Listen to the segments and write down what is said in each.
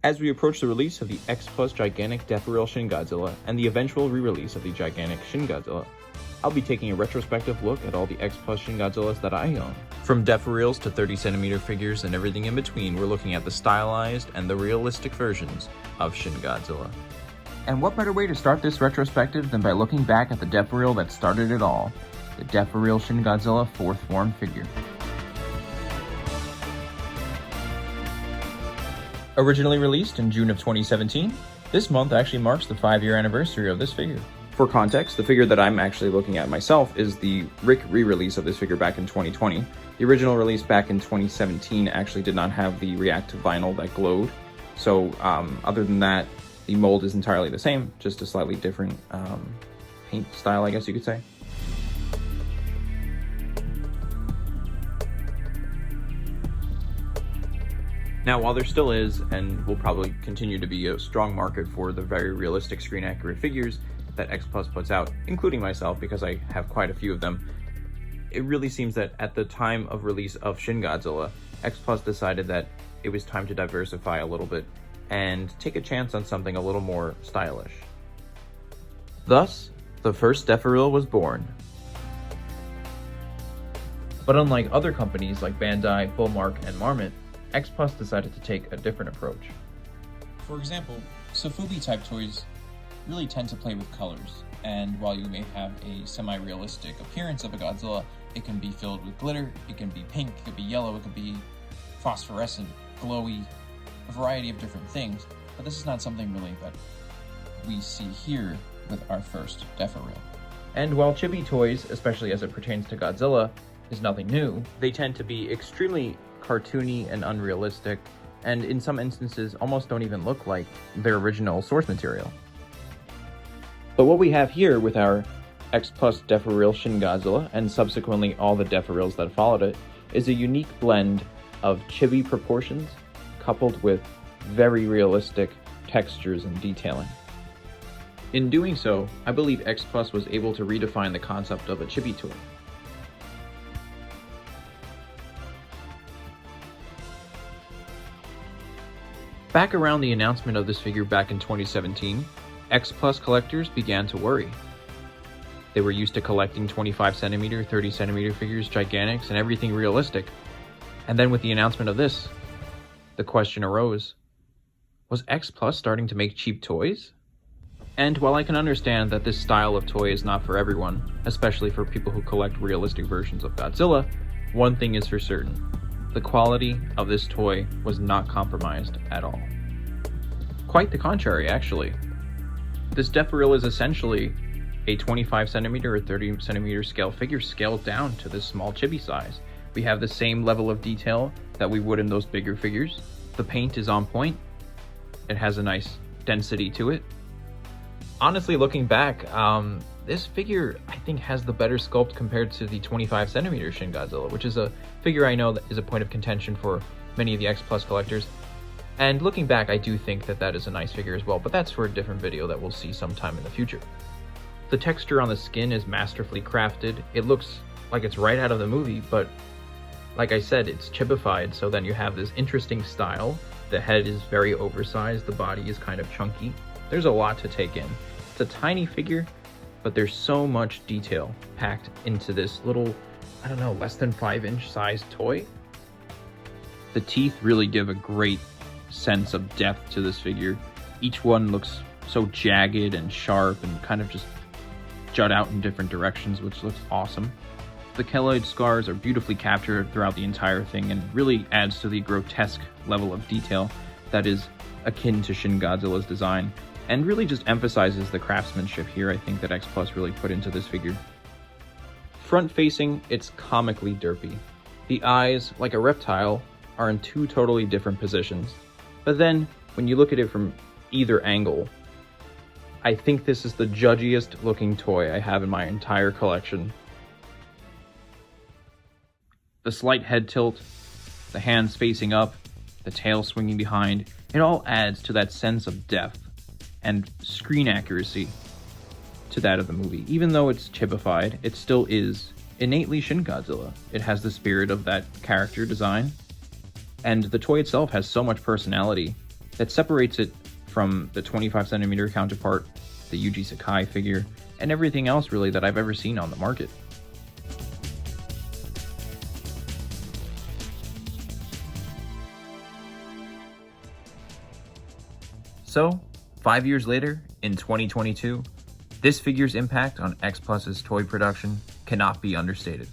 As we approach the release of the X-Plus Gigantic Deforeal Shin Godzilla and the eventual re-release of the Gigantic Shin Godzilla, I'll be taking a retrospective look at all the X-Plus Shin Godzillas that I own. From Deforeals to 30cm figures and everything in between, we're looking at the stylized and the realistic versions of Shin Godzilla. And what better way to start this retrospective than by looking back at the Deforeal that started it all, the Deforeal Shin Godzilla 4th form figure. Originally released in June of 2017, this month actually marks the 5-year anniversary of this figure. For context, the figure that I'm actually looking at myself is the Rick re-release of this figure back in 2020. The original release back in 2017 actually did not have the reactive vinyl that glowed. So other than that, the mold is entirely the same, just a slightly different paint style, I guess you could say. Now, while there still is, and will probably continue to be, a strong market for the very realistic screen-accurate figures that X-Plus puts out, including myself because I have quite a few of them, it really seems that at the time of release of Shin Godzilla, X-Plus decided that it was time to diversify a little bit and take a chance on something a little more stylish. Thus, the first Deforeal was born. But unlike other companies like Bandai, Bullmark, and Marmot, X-Plus decided to take a different approach. For example, Sofubi-type toys really tend to play with colors, and while you may have a semi-realistic appearance of a Godzilla, it can be filled with glitter, it can be pink, it can be yellow, it can be phosphorescent, glowy, a variety of different things, but this is not something really that we see here with our first Deforeal. And while chibi toys, especially as it pertains to Godzilla, is nothing new, they tend to be extremely cartoony and unrealistic, and in some instances almost don't even look like their original source material. But what we have here with our X-Plus Deforeal Shin Godzilla, and subsequently all the Deforeals that followed it, is a unique blend of chibi proportions coupled with very realistic textures and detailing. In doing so, I believe X-Plus was able to redefine the concept of a chibi toy. Back around the announcement of this figure back in 2017, X-Plus collectors began to worry. They were used to collecting 25cm, 30cm figures, gigantics, and everything realistic. And then with the announcement of this, the question arose, was X-Plus starting to make cheap toys? And while I can understand that this style of toy is not for everyone, especially for people who collect realistic versions of Godzilla, one thing is for certain. The quality of this toy was not compromised at all. Quite the contrary, actually. This Deforeal is essentially a 25cm or 30cm scale figure scaled down to this small chibi size. We have the same level of detail that we would in those bigger figures. The paint is on point. It has a nice density to it. Honestly, looking back, this figure, I think, has the better sculpt compared to the 25cm Shin Godzilla, which is a figure I know that is a point of contention for many of the X-Plus collectors. And looking back, I do think that that is a nice figure as well, but that's for a different video that we'll see sometime in the future. The texture on the skin is masterfully crafted. It looks like it's right out of the movie, but like I said, it's chibified, so then you have this interesting style. The head is very oversized, the body is kind of chunky. There's a lot to take in. It's a tiny figure, but there's so much detail packed into this little, I don't know, less than 5-inch sized toy. The teeth really give a great sense of depth to this figure. Each one looks so jagged and sharp and kind of just jut out in different directions, which looks awesome. The keloid scars are beautifully captured throughout the entire thing and really adds to the grotesque level of detail that is akin to Shin Godzilla's design, and really just emphasizes the craftsmanship here, I think, that X-Plus really put into this figure. Front-facing, it's comically derpy. The eyes, like a reptile, are in two totally different positions. But then, when you look at it from either angle, I think this is the judgiest looking toy I have in my entire collection. The slight head tilt, the hands facing up, the tail swinging behind, it all adds to that sense of depth and screen accuracy to that of the movie. Even though it's chibified, it still is innately Shin Godzilla. It has the spirit of that character design, and the toy itself has so much personality that separates it from the 25cm counterpart, the Yuji Sakai figure, and everything else really that I've ever seen on the market. So, 5 years later, in 2022, this figure's impact on X-Plus's toy production cannot be understated.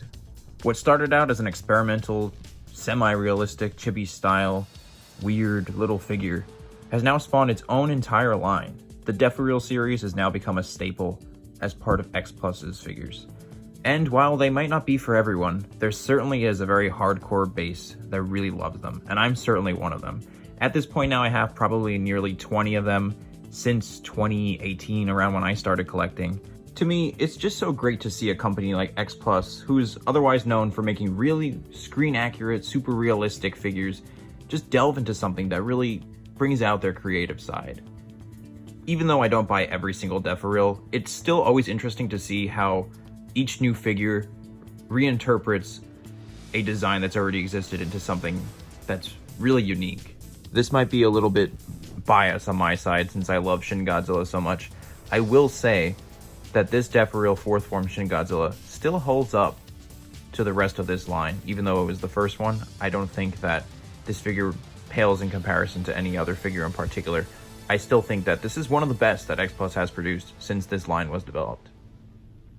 What started out as an experimental, semi-realistic, chibi style, weird little figure has now spawned its own entire line. The Deforeal series has now become a staple as part of X-Plus's figures. And while they might not be for everyone, there certainly is a very hardcore base that really loves them, and I'm certainly one of them. At this point now, I have probably nearly 20 of them since 2018, around when I started collecting. To me, it's just so great to see a company like X-Plus, who's otherwise known for making really screen-accurate, super realistic figures, just delve into something that really brings out their creative side. Even though I don't buy every single Deforeal, it's still always interesting to see how each new figure reinterprets a design that's already existed into something that's really unique. This might be a little bit biased on my side since I love Shin Godzilla so much. I will say that this Deforeal 4th form Shin Godzilla still holds up to the rest of this line. Even though it was the first one, I don't think that this figure pales in comparison to any other figure in particular. I still think that this is one of the best that X-Plus has produced since this line was developed.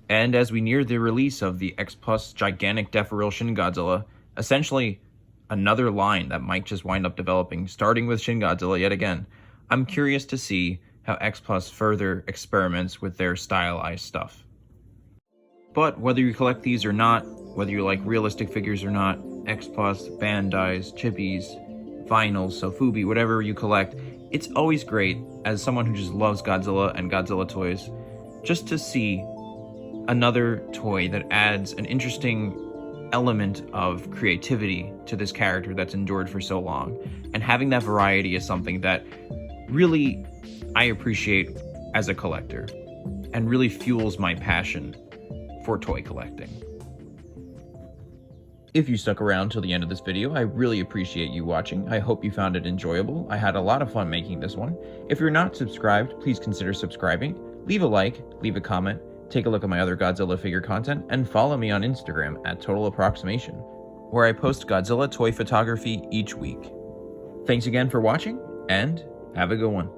And as we near the release of the X-Plus gigantic Deforeal Shin Godzilla, essentially another line that might just wind up developing, starting with Shin Godzilla yet again, I'm curious to see how X-Plus further experiments with their stylized stuff. But whether you collect these or not, whether you like realistic figures or not, X-Plus, Bandai's, Chippies, vinyls, Sofubi, whatever you collect, it's always great, as someone who just loves Godzilla and Godzilla toys, just to see another toy that adds an interesting element of creativity to this character that's endured for so long. And having that variety is something that really I appreciate as a collector and really fuels my passion for toy collecting. If you stuck around till the end of this video, I really appreciate you watching. I hope you found it enjoyable. I had a lot of fun making this one. If you're not subscribed, please consider subscribing. Leave a like, leave a comment, take a look at my other Godzilla figure content, and follow me on Instagram at Total Approximation, where I post Godzilla toy photography each week. Thanks again for watching, and have a good one.